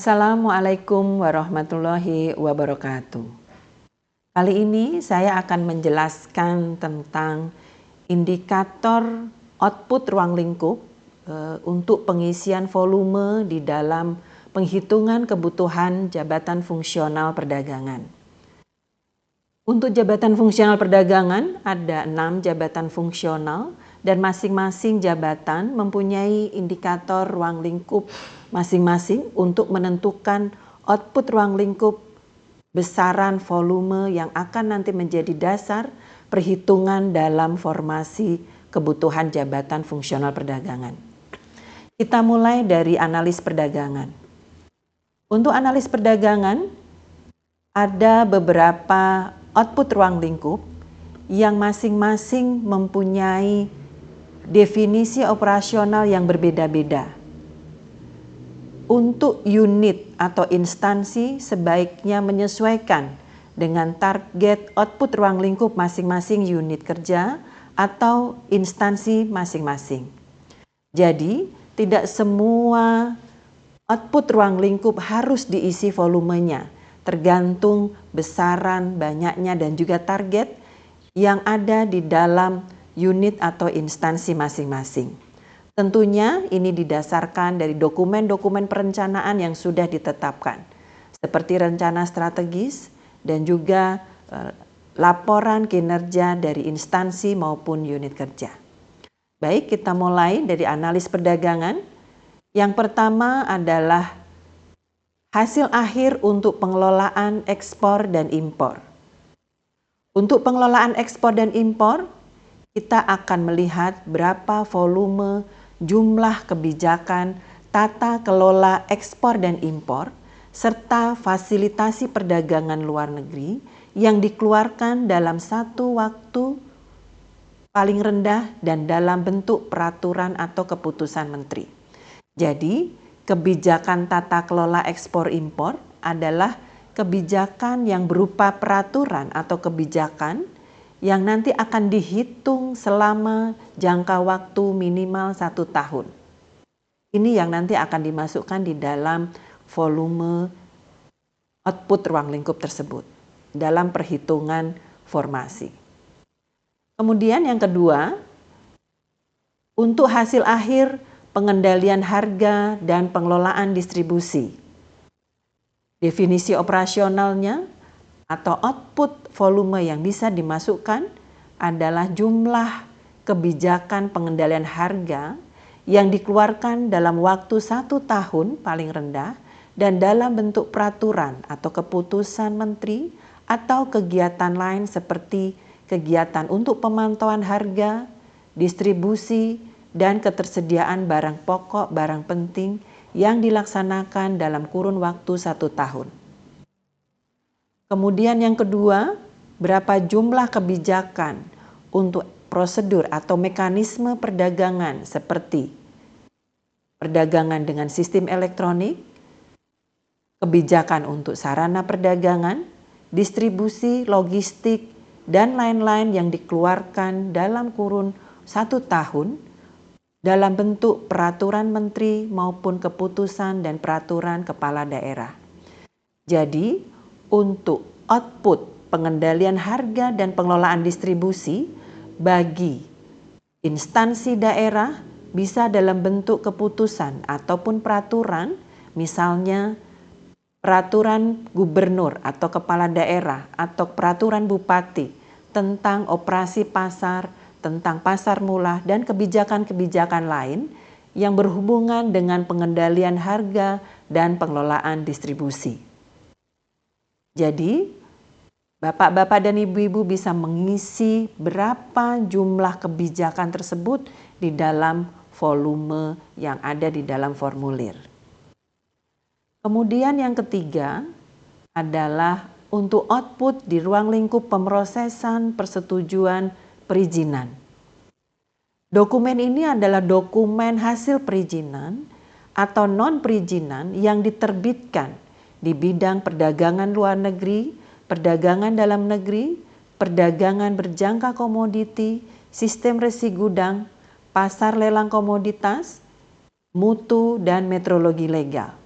Assalamualaikum warahmatullahi wabarakatuh. Kali ini saya akan menjelaskan tentang indikator output ruang lingkup untuk pengisian volume di dalam penghitungan kebutuhan jabatan fungsional perdagangan. Untuk jabatan fungsional perdagangan ada 6 jabatan fungsional dan masing-masing jabatan mempunyai indikator ruang lingkup masing-masing untuk menentukan output ruang lingkup besaran volume yang akan nanti menjadi dasar perhitungan dalam formasi kebutuhan jabatan fungsional perdagangan. Kita mulai dari analis perdagangan. Untuk analis perdagangan ada beberapa output ruang lingkup yang masing-masing mempunyai definisi operasional yang berbeda-beda. Untuk unit atau instansi sebaiknya menyesuaikan dengan target output ruang lingkup masing-masing unit kerja atau instansi masing-masing. Jadi, tidak semua output ruang lingkup harus diisi volumenya, tergantung besaran, banyaknya, dan juga target yang ada di dalam unit atau instansi masing-masing. Tentunya ini didasarkan dari dokumen-dokumen perencanaan yang sudah ditetapkan, seperti rencana strategis dan juga laporan kinerja dari instansi maupun unit kerja. Baik, kita mulai dari analis perdagangan. Yang pertama adalah hasil akhir untuk pengelolaan ekspor dan impor. Untuk pengelolaan ekspor dan impor, kita akan melihat berapa volume, jumlah kebijakan, tata kelola ekspor dan impor, serta fasilitasi perdagangan luar negeri yang dikeluarkan dalam satu waktu paling rendah dan dalam bentuk peraturan atau keputusan menteri. Jadi, kebijakan tata kelola ekspor impor adalah kebijakan yang berupa peraturan atau kebijakan yang nanti akan dihitung selama jangka waktu minimal 1 tahun. Ini yang nanti akan dimasukkan di dalam volume output ruang lingkup tersebut dalam perhitungan formasi. Kemudian yang kedua, untuk hasil akhir pengendalian harga dan pengelolaan distribusi. Definisi operasionalnya atau output volume yang bisa dimasukkan adalah jumlah kebijakan pengendalian harga yang dikeluarkan dalam waktu 1 tahun paling rendah dan dalam bentuk peraturan atau keputusan menteri atau kegiatan lain seperti kegiatan untuk pemantauan harga, distribusi, dan ketersediaan barang pokok, barang penting yang dilaksanakan dalam kurun waktu 1 tahun. Kemudian yang kedua, berapa jumlah kebijakan untuk prosedur atau mekanisme perdagangan seperti perdagangan dengan sistem elektronik, kebijakan untuk sarana perdagangan, distribusi, logistik, dan lain-lain yang dikeluarkan dalam kurun 1 tahun dalam bentuk peraturan menteri maupun keputusan dan peraturan kepala daerah. Jadi, untuk output pengendalian harga dan pengelolaan distribusi bagi instansi daerah bisa dalam bentuk keputusan ataupun peraturan, misalnya peraturan gubernur atau kepala daerah atau peraturan bupati tentang operasi pasar, tentang pasar murah, dan kebijakan-kebijakan lain yang berhubungan dengan pengendalian harga dan pengelolaan distribusi. Jadi, Bapak-bapak dan Ibu-ibu bisa mengisi berapa jumlah kebijakan tersebut di dalam volume yang ada di dalam formulir. Kemudian yang ketiga adalah untuk output di ruang lingkup pemrosesan persetujuan perizinan. Dokumen ini adalah dokumen hasil perizinan atau non-perizinan yang diterbitkan di bidang perdagangan luar negeri, perdagangan dalam negeri, perdagangan berjangka komoditi, sistem resi gudang, pasar lelang komoditas, mutu, dan metrologi legal.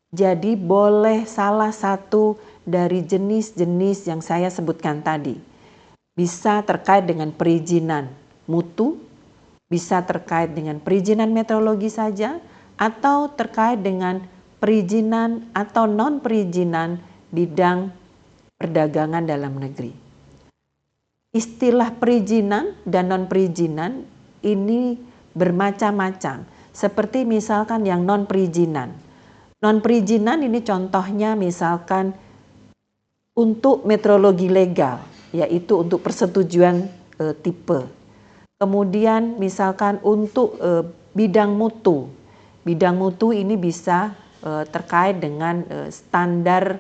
Jadi boleh salah satu dari jenis-jenis yang saya sebutkan tadi. Bisa terkait dengan perizinan mutu, bisa terkait dengan perizinan meteorologi saja, atau terkait dengan perizinan atau non-perizinan bidang perdagangan dalam negeri. Istilah perizinan dan non-perizinan ini bermacam-macam, seperti misalkan yang non-perizinan. Non-perizinan ini contohnya misalkan untuk meteorologi legal, yaitu untuk persetujuan tipe. Kemudian misalkan untuk bidang mutu. Bidang mutu ini bisa terkait dengan standar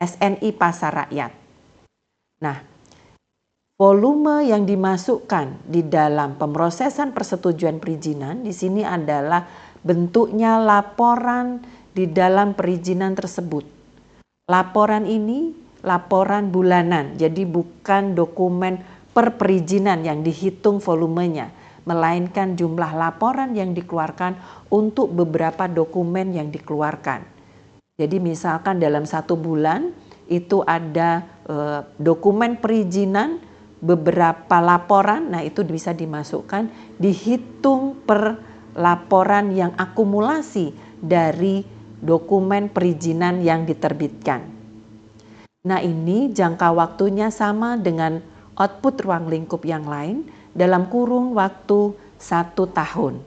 SNI pasar rakyat. Nah, volume yang dimasukkan di dalam pemrosesan persetujuan perizinan di sini adalah bentuknya laporan di dalam perizinan tersebut. Laporan ini laporan bulanan, jadi bukan dokumen per perizinan yang dihitung volumenya, melainkan jumlah laporan yang dikeluarkan untuk beberapa dokumen yang dikeluarkan. Jadi misalkan dalam 1 bulan itu ada dokumen perizinan, beberapa laporan, nah itu bisa dimasukkan, dihitung per laporan yang akumulasi dari dokumen perizinan yang diterbitkan. Nah ini jangka waktunya sama dengan output ruang lingkup yang lain dalam kurun waktu 1 tahun.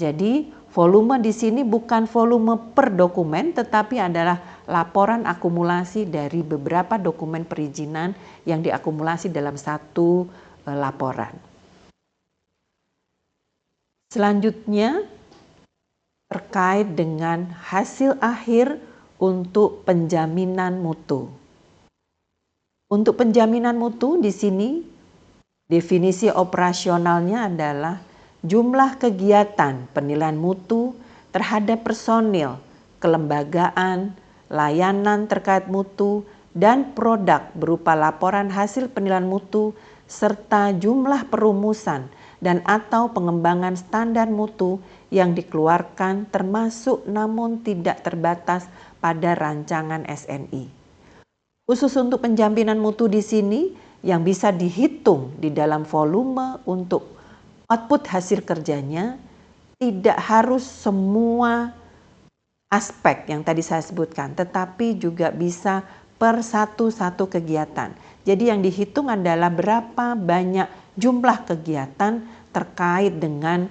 Jadi volume di sini bukan volume per dokumen, tetapi adalah laporan akumulasi dari beberapa dokumen perizinan yang diakumulasi dalam satu laporan. Selanjutnya terkait dengan hasil akhir untuk penjaminan mutu. Untuk penjaminan mutu di sini definisi operasionalnya adalah jumlah kegiatan penilaian mutu terhadap personil, kelembagaan, layanan terkait mutu, dan produk berupa laporan hasil penilaian mutu, serta jumlah perumusan dan atau pengembangan standar mutu yang dikeluarkan termasuk namun tidak terbatas pada rancangan SNI. Khusus untuk penjaminan mutu di sini yang bisa dihitung di dalam volume untuk output hasil kerjanya, tidak harus semua aspek yang tadi saya sebutkan, tetapi juga bisa per satu kegiatan. Jadi yang dihitung adalah berapa banyak jumlah kegiatan terkait dengan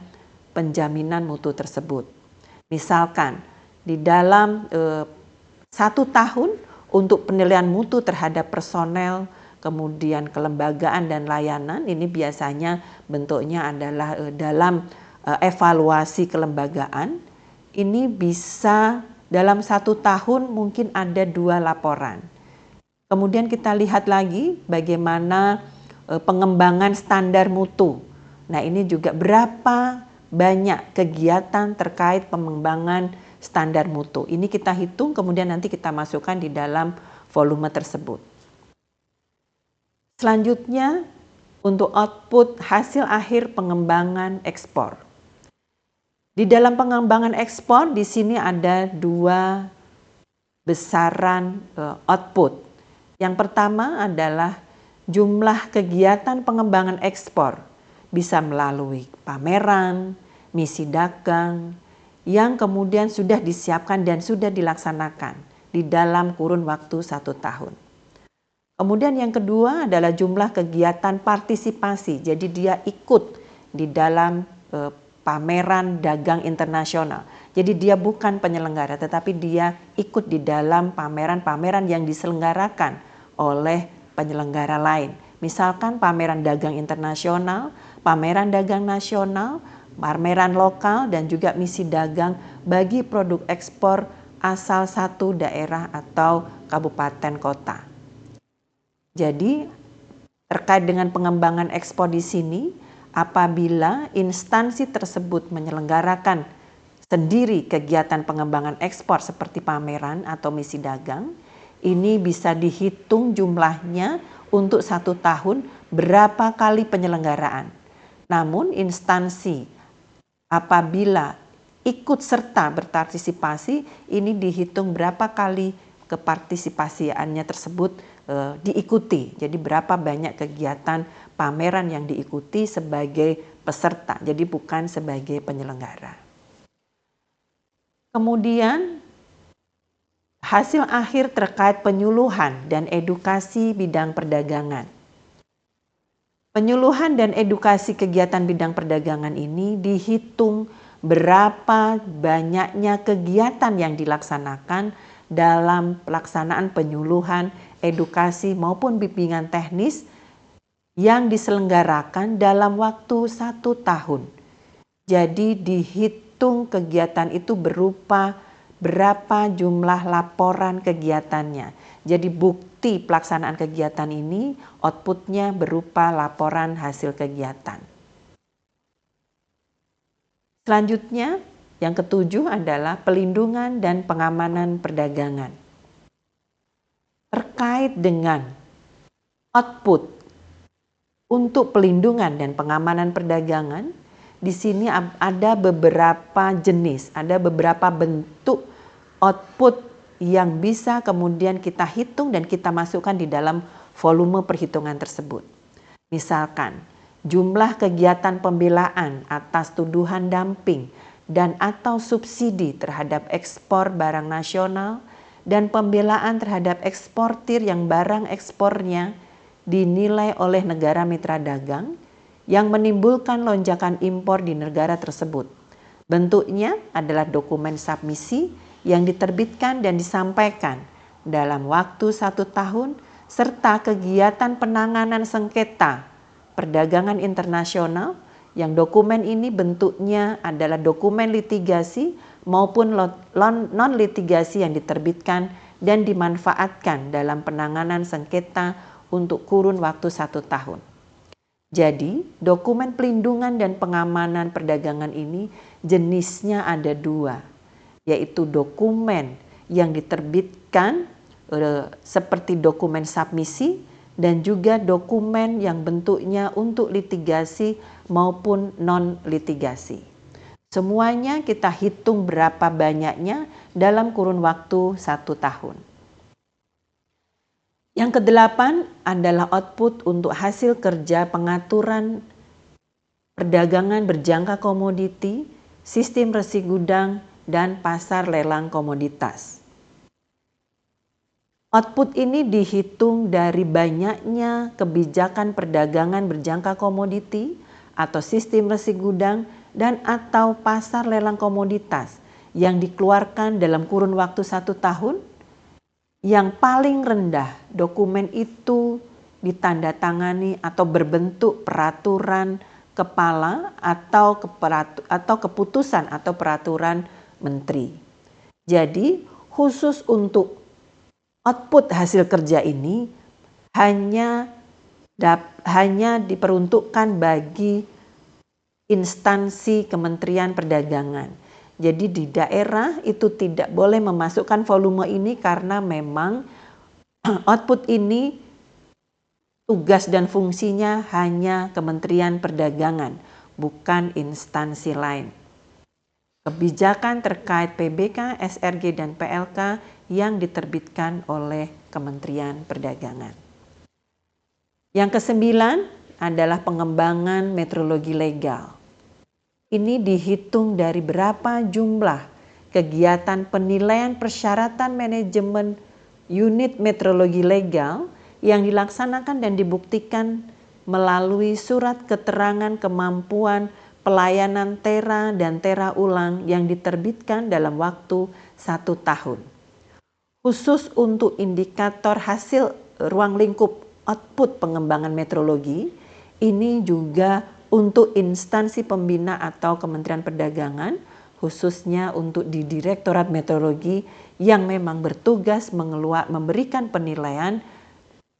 penjaminan mutu tersebut. Misalkan di dalam 1 tahun untuk penilaian mutu terhadap personel, kemudian kelembagaan dan layanan, ini biasanya bentuknya adalah dalam evaluasi kelembagaan. Ini bisa dalam 1 tahun mungkin ada 2 laporan. Kemudian kita lihat lagi bagaimana pengembangan standar mutu. Nah ini juga berapa banyak kegiatan terkait pengembangan standar mutu. Ini kita hitung kemudian nanti kita masukkan di dalam volume tersebut. Selanjutnya untuk output hasil akhir pengembangan ekspor. Di dalam pengembangan ekspor di sini ada 2 besaran output. Yang pertama adalah jumlah kegiatan pengembangan ekspor bisa melalui pameran, misi dagang yang kemudian sudah disiapkan dan sudah dilaksanakan di dalam kurun waktu 1 tahun. Kemudian yang kedua adalah jumlah kegiatan partisipasi. Jadi dia ikut di dalam pameran dagang internasional. Jadi dia bukan penyelenggara tetapi dia ikut di dalam pameran-pameran yang diselenggarakan oleh penyelenggara lain. Misalkan pameran dagang internasional, pameran dagang nasional, pameran lokal dan juga misi dagang bagi produk ekspor asal satu daerah atau kabupaten kota. Jadi terkait dengan pengembangan ekspor di sini, apabila instansi tersebut menyelenggarakan sendiri kegiatan pengembangan ekspor seperti pameran atau misi dagang, ini bisa dihitung jumlahnya untuk 1 tahun berapa kali penyelenggaraan. Namun instansi apabila ikut serta berpartisipasi, ini dihitung berapa kali kepartisipasiannya tersebut diikuti. Jadi berapa banyak kegiatan pameran yang diikuti sebagai peserta, jadi bukan sebagai penyelenggara. Kemudian hasil akhir terkait penyuluhan dan edukasi bidang perdagangan. Penyuluhan dan edukasi kegiatan bidang perdagangan ini dihitung berapa banyaknya kegiatan yang dilaksanakan dalam pelaksanaan penyuluhan, edukasi maupun bimbingan teknis yang diselenggarakan dalam waktu 1 tahun. Jadi dihitung kegiatan itu berupa berapa jumlah laporan kegiatannya. Jadi bukti pelaksanaan kegiatan ini outputnya berupa laporan hasil kegiatan. Selanjutnya, yang ketujuh adalah pelindungan dan pengamanan perdagangan. Terkait dengan output untuk pelindungan dan pengamanan perdagangan, di sini ada beberapa jenis, ada beberapa bentuk output yang bisa kemudian kita hitung dan kita masukkan di dalam volume perhitungan tersebut. Misalkan, jumlah kegiatan pembelaan atas tuduhan dumping dan atau subsidi terhadap ekspor barang nasional dan pembelaan terhadap eksportir yang barang ekspornya dinilai oleh negara mitra dagang yang menimbulkan lonjakan impor di negara tersebut. Bentuknya adalah dokumen submisi yang diterbitkan dan disampaikan dalam waktu 1 tahun serta kegiatan penanganan sengketa perdagangan internasional yang dokumen ini bentuknya adalah dokumen litigasi maupun non-litigasi yang diterbitkan dan dimanfaatkan dalam penanganan sengketa untuk kurun waktu 1 tahun. Jadi, dokumen pelindungan dan pengamanan perdagangan ini jenisnya ada 2, yaitu dokumen yang diterbitkan seperti dokumen submisi dan juga dokumen yang bentuknya untuk litigasi maupun non-litigasi. Semuanya kita hitung berapa banyaknya dalam kurun waktu 1 tahun. Yang ke-8 adalah output untuk hasil kerja pengaturan perdagangan berjangka komoditi, sistem resi gudang, dan pasar lelang komoditas. Output ini dihitung dari banyaknya kebijakan perdagangan berjangka komoditi atau sistem resi gudang dan atau pasar lelang komoditas yang dikeluarkan dalam kurun waktu 1 tahun. Yang paling rendah dokumen itu ditandatangani atau berbentuk peraturan kepala atau keputusan atau peraturan menteri. Jadi khusus untuk output hasil kerja ini hanya diperuntukkan bagi instansi Kementerian Perdagangan. Jadi di daerah itu tidak boleh memasukkan volume ini karena memang output ini tugas dan fungsinya hanya Kementerian Perdagangan, bukan instansi lain. Kebijakan terkait PBK, SRG, dan PLK yang diterbitkan oleh Kementerian Perdagangan. Yang ke-9 adalah pengembangan metrologi legal. Ini dihitung dari berapa jumlah kegiatan penilaian persyaratan manajemen unit metrologi legal yang dilaksanakan dan dibuktikan melalui surat keterangan kemampuan pelayanan tera dan tera ulang yang diterbitkan dalam waktu 1 tahun. Khusus untuk indikator hasil ruang lingkup output pengembangan metrologi, ini juga untuk instansi pembina atau Kementerian Perdagangan, khususnya untuk di Direktorat Metrologi yang memang bertugas memberikan penilaian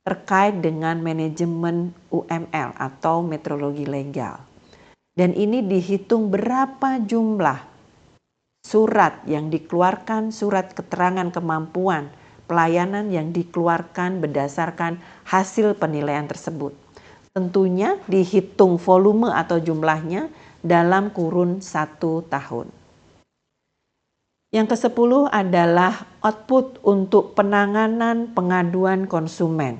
terkait dengan manajemen UML atau metrologi legal. Dan ini dihitung berapa jumlah surat yang dikeluarkan, surat keterangan kemampuan pelayanan yang dikeluarkan berdasarkan hasil penilaian tersebut. Tentunya dihitung volume atau jumlahnya dalam kurun 1 tahun. Yang ke-10 adalah output untuk penanganan pengaduan konsumen.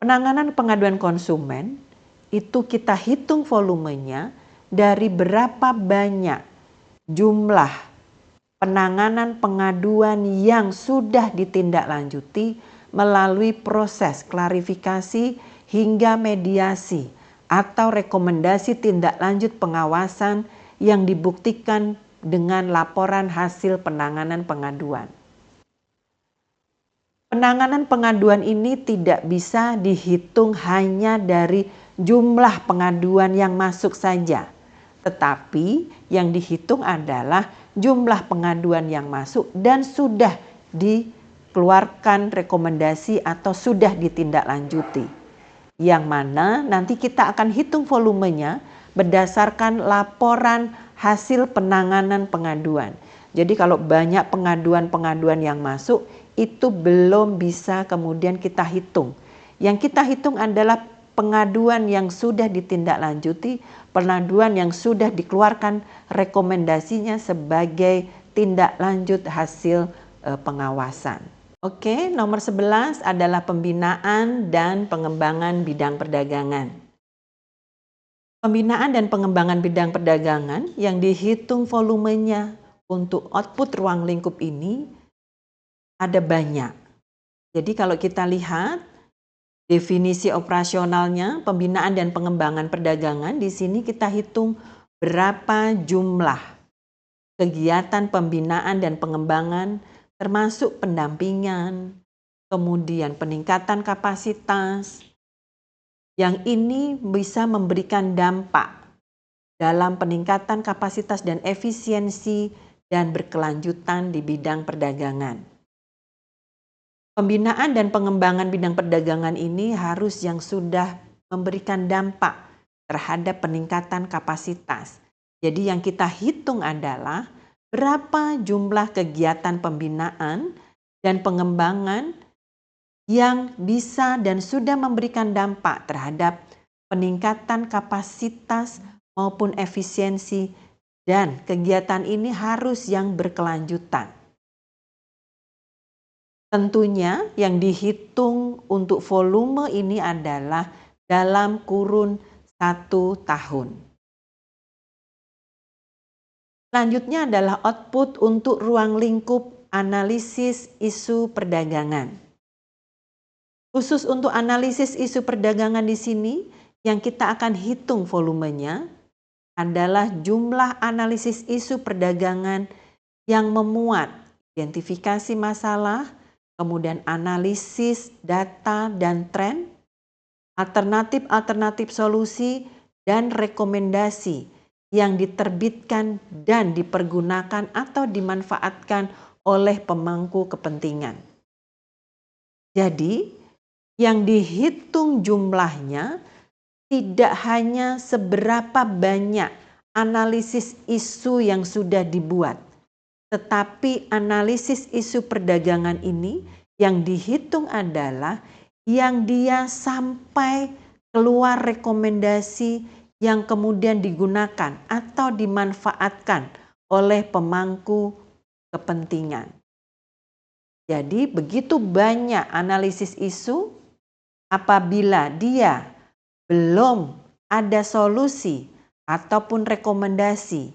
Penanganan pengaduan konsumen itu kita hitung volumenya dari berapa banyak jumlah penanganan pengaduan yang sudah ditindaklanjuti melalui proses klarifikasi hingga mediasi atau rekomendasi tindak lanjut pengawasan yang dibuktikan dengan laporan hasil penanganan pengaduan. Penanganan pengaduan ini tidak bisa dihitung hanya dari jumlah pengaduan yang masuk saja, tetapi yang dihitung adalah jumlah pengaduan yang masuk dan sudah dikeluarkan rekomendasi atau sudah ditindaklanjuti. Yang mana nanti kita akan hitung volumenya berdasarkan laporan hasil penanganan pengaduan. Jadi kalau banyak pengaduan-pengaduan yang masuk, itu belum bisa kemudian kita hitung. Yang kita hitung adalah pengaduan yang sudah ditindaklanjuti, pengaduan yang sudah dikeluarkan rekomendasinya sebagai tindak lanjut hasil pengawasan. Oke, nomor 11 adalah pembinaan dan pengembangan bidang perdagangan. Pembinaan dan pengembangan bidang perdagangan yang dihitung volumenya untuk output ruang lingkup ini ada banyak. Jadi kalau kita lihat definisi operasionalnya, pembinaan dan pengembangan perdagangan, di sini kita hitung berapa jumlah kegiatan pembinaan dan pengembangan termasuk pendampingan, kemudian peningkatan kapasitas, yang ini bisa memberikan dampak dalam peningkatan kapasitas dan efisiensi dan berkelanjutan di bidang perdagangan. Pembinaan dan pengembangan bidang perdagangan ini harus yang sudah memberikan dampak terhadap peningkatan kapasitas. Jadi yang kita hitung adalah berapa jumlah kegiatan pembinaan dan pengembangan yang bisa dan sudah memberikan dampak terhadap peningkatan kapasitas maupun efisiensi, dan kegiatan ini harus yang berkelanjutan. Tentunya yang dihitung untuk volume ini adalah dalam kurun 1 tahun. Selanjutnya adalah output untuk ruang lingkup analisis isu perdagangan. Khusus untuk analisis isu perdagangan di sini, yang kita akan hitung volumenya adalah jumlah analisis isu perdagangan yang memuat identifikasi masalah, kemudian analisis data dan tren, alternatif-alternatif solusi, dan rekomendasi yang diterbitkan dan dipergunakan atau dimanfaatkan oleh pemangku kepentingan. Jadi, yang dihitung jumlahnya tidak hanya seberapa banyak analisis isu yang sudah dibuat, tetapi analisis isu perdagangan ini yang dihitung adalah yang dia sampai keluar rekomendasi yang kemudian digunakan atau dimanfaatkan oleh pemangku kepentingan. Jadi begitu banyak analisis isu, apabila dia belum ada solusi ataupun rekomendasi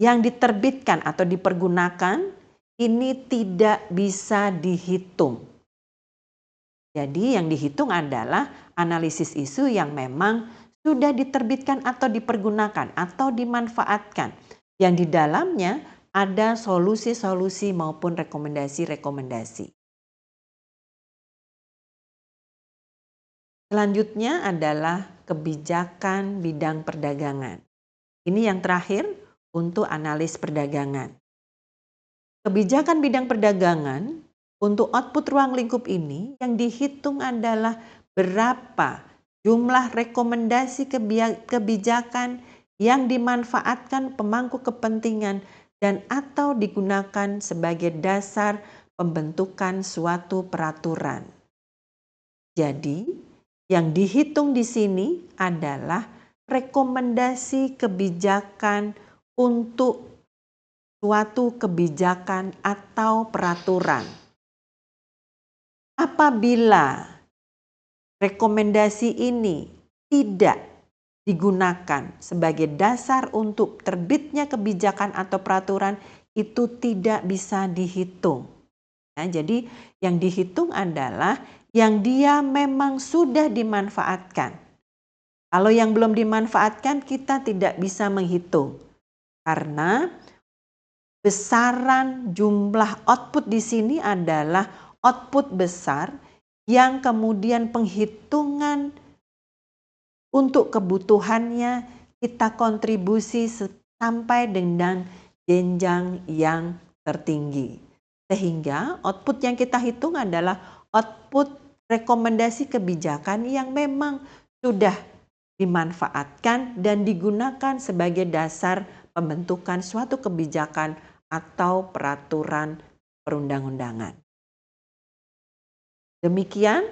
yang diterbitkan atau dipergunakan, ini tidak bisa dihitung. Jadi yang dihitung adalah analisis isu yang memang sudah diterbitkan atau dipergunakan atau dimanfaatkan, yang di dalamnya ada solusi-solusi maupun rekomendasi-rekomendasi. Selanjutnya adalah kebijakan bidang perdagangan. Ini yang terakhir untuk analis perdagangan. Kebijakan bidang perdagangan untuk output ruang lingkup ini yang dihitung adalah berapa jumlah rekomendasi kebijakan yang dimanfaatkan pemangku kepentingan dan atau digunakan sebagai dasar pembentukan suatu peraturan. Jadi, yang dihitung di sini adalah rekomendasi kebijakan untuk suatu kebijakan atau peraturan. Apabila rekomendasi ini tidak digunakan sebagai dasar untuk terbitnya kebijakan atau peraturan, itu tidak bisa dihitung. Nah, jadi yang dihitung adalah yang dia memang sudah dimanfaatkan. Kalau yang belum dimanfaatkan kita tidak bisa menghitung. Karena besaran jumlah output di sini adalah output besar yang kemudian penghitungan untuk kebutuhannya kita kontribusi sampai dengan jenjang yang tertinggi. Sehingga output yang kita hitung adalah output rekomendasi kebijakan yang memang sudah dimanfaatkan dan digunakan sebagai dasar pembentukan suatu kebijakan atau peraturan perundang-undangan. Demikian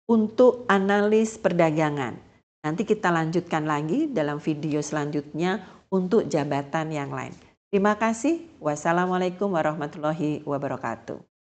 untuk analis perdagangan. Nanti kita lanjutkan lagi dalam video selanjutnya untuk jabatan yang lain. Terima kasih. Wassalamualaikum warahmatullahi wabarakatuh.